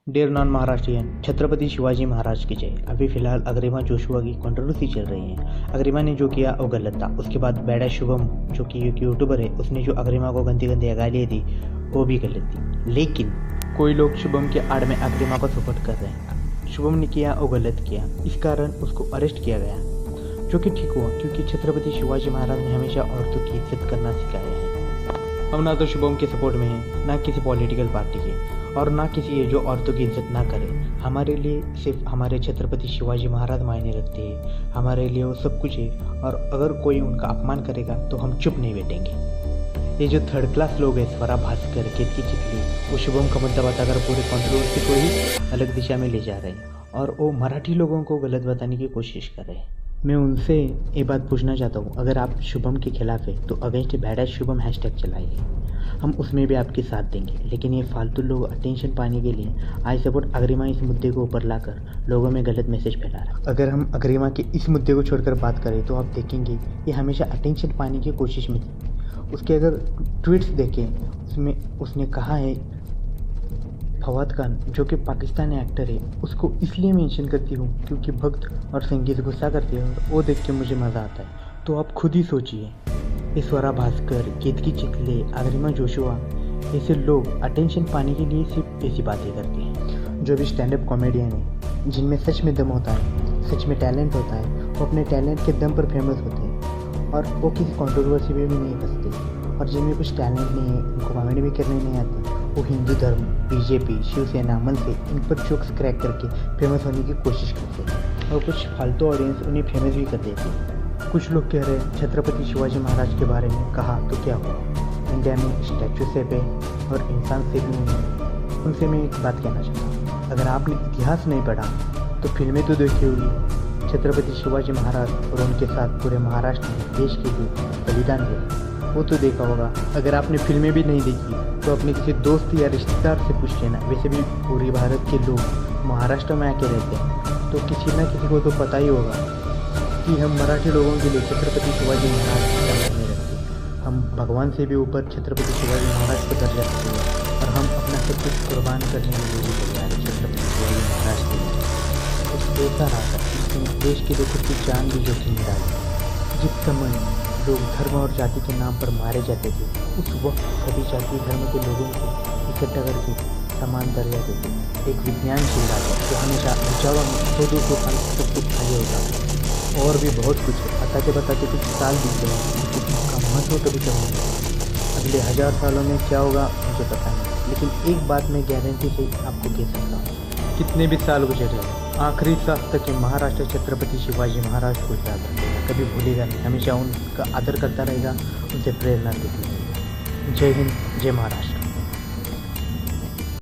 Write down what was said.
Dear non Maharashtrian, Chhatrapati Shivaji Maharaj की जय। अभी फिलहाल अग्रिमा जोशुआ की कंट्रोवर्सी चल रही है। अग्रिमा ने जो किया वो गलत था। उसके बाद बैडा शुभम जो कि एक यूट्यूबर है, उसने जो अग्रिमा को गंदी गंदी गालियाँ दी वो भी गलत थी। लेकिन कोई लोग शुभम के आड़ में अग्रिमा को सपोर्ट कर रहे हैं। शुभम ने किया वो गलत किया, इस कारण उसको अरेस्ट किया गया, जो कि ठीक हुआ क्योंकि छत्रपति शिवाजी महाराज ने हमेशा औरतों की इज्जत करना सिखाया है। हम ना तो शुभम के सपोर्ट में हैं, ना किसी पॉलिटिकल पार्टी के, और ना किसी है जो औरतों की इज्जत ना करे। हमारे लिए सिर्फ हमारे छत्रपति शिवाजी महाराज मायने रखते हैं। हमारे लिए वो सब कुछ है, और अगर कोई उनका अपमान करेगा तो हम चुप नहीं बैठेंगे। ये जो थर्ड क्लास लोग हैं, स्वरा भास्कर, केतकी चितली, वो शुभम का मुद्दा बताकर पूरे कंट्रोवर्सी को ही अलग दिशा में ले जा रहे हैं, और वो मराठी लोगों को गलत बताने की कोशिश कर रहे हैं। मैं उनसे ये बात पूछना चाहता हूँ, अगर आप शुभम के खिलाफ है तो अगेंस्ट बैडा शुभम हैशटैग चलाइए, हम उसमें भी आपके साथ देंगे। लेकिन ये फालतू लोग अटेंशन पाने के लिए आई सपोर्ट अग्रिमा इस मुद्दे को ऊपर लाकर लोगों में गलत मैसेज फैला रहा है। अगर हम अग्रिमा के इस मुद्दे को छोड़कर बात करें तो आप देखेंगे ये हमेशा अटेंशन पाने की कोशिश में थी। उसके अगर ट्वीट्स देखें, उसमें उसने कहा है फवाद खान जो कि पाकिस्तानी एक्टर है, उसको इसलिए मेंशन करती हूँ क्योंकि भक्त और संगीत गुस्सा करते हैं और वो देख के मुझे मज़ा आता है। तो आप खुद ही सोचिए, ये स्वरा भास्कर, केतकी चितले, अग्रिमा जोशुआ, ऐसे लोग अटेंशन पाने के लिए सिर्फ ऐसी बातें करते हैं। जो भी स्टैंड अप कॉमेडियन है, जिनमें सच में दम होता है, सच में टैलेंट होता है, वो अपने टैलेंट के दम पर फेमस होते हैं और वो किसी कंट्रोवर्सी में भी नहीं फंसते। और जिनमें कुछ टैलेंट नहीं है, उनको कॉमेडी भी करने नहीं आती, वो हिंदू धर्म, बीजेपी, शिवसेना, मन से इन पर जोक्स क्रैक करके फेमस होने की कोशिश करते हैं, और कुछ फालतू ऑडियंस उन्हें फेमस भी कर देती है। कुछ लोग कह रहे हैं छत्रपति शिवाजी महाराज के बारे में कहा तो क्या हुआ, इंडिया में स्टैचू से पे और इंसान से भी नहीं। उनसे मैं एक बात कहना चाहता हूँ, अगर आपने इतिहास नहीं पढ़ा तो फिल्में तो देखी होगी। छत्रपति शिवाजी महाराज और उनके साथ पूरे महाराष्ट्र में देश के लिए बलिदान दिया, वो तो देखा होगा। अगर आपने फिल्में भी नहीं देखी तो अपने किसी दोस्त या रिश्तेदार से पूछ लेना। वैसे भी पूरे भारत के लोग महाराष्ट्र में आके रहते हैं, तो किसी न किसी को तो पता ही होगा कि हम मराठी लोगों के लिए छत्रपति शिवाजी महाराज का मायने रखते हैं। हम भगवान से भी ऊपर छत्रपति शिवाजी महाराज को दर्जा देते हैं, और हम अपना सब कुछ कुर्बान करने के लिए भी तैयार है छत्रपति शिवाजी महाराज के लिए। कुछ ऐसा रहा था जिसने देश के लोगों की जान भी जोखिम में डाली। जिस समय लोग धर्म और जाति के नाम पर मारे जाते थे, उस वक्त सभी जाति धर्म के लोगों को इकट्ठा करके समान दर्जा देते। एक विज्ञान चल रहा था जो हमेशा विचारों में 200 साल सब कुछ आगे होता था। और भी बहुत कुछ है, बताते बताते कुछ साल बीत गए, लेकिन उसका महत्व कभी कम नहीं होगा। अगले 1000 सालों में क्या होगा मुझे पता नहीं, लेकिन एक बात मैं गारंटी से आपको कह सकता हूँ, कितने भी साल गुजरे, आखिरी सांस तक के महाराष्ट्र छत्रपति शिवाजी महाराज को याद रखेगा, कभी भूलेगा नहीं, हमेशा उनका आदर करता रहेगा, उनसे प्रेरणा देती रहेगा। जय हिंद, जय महाराष्ट्र।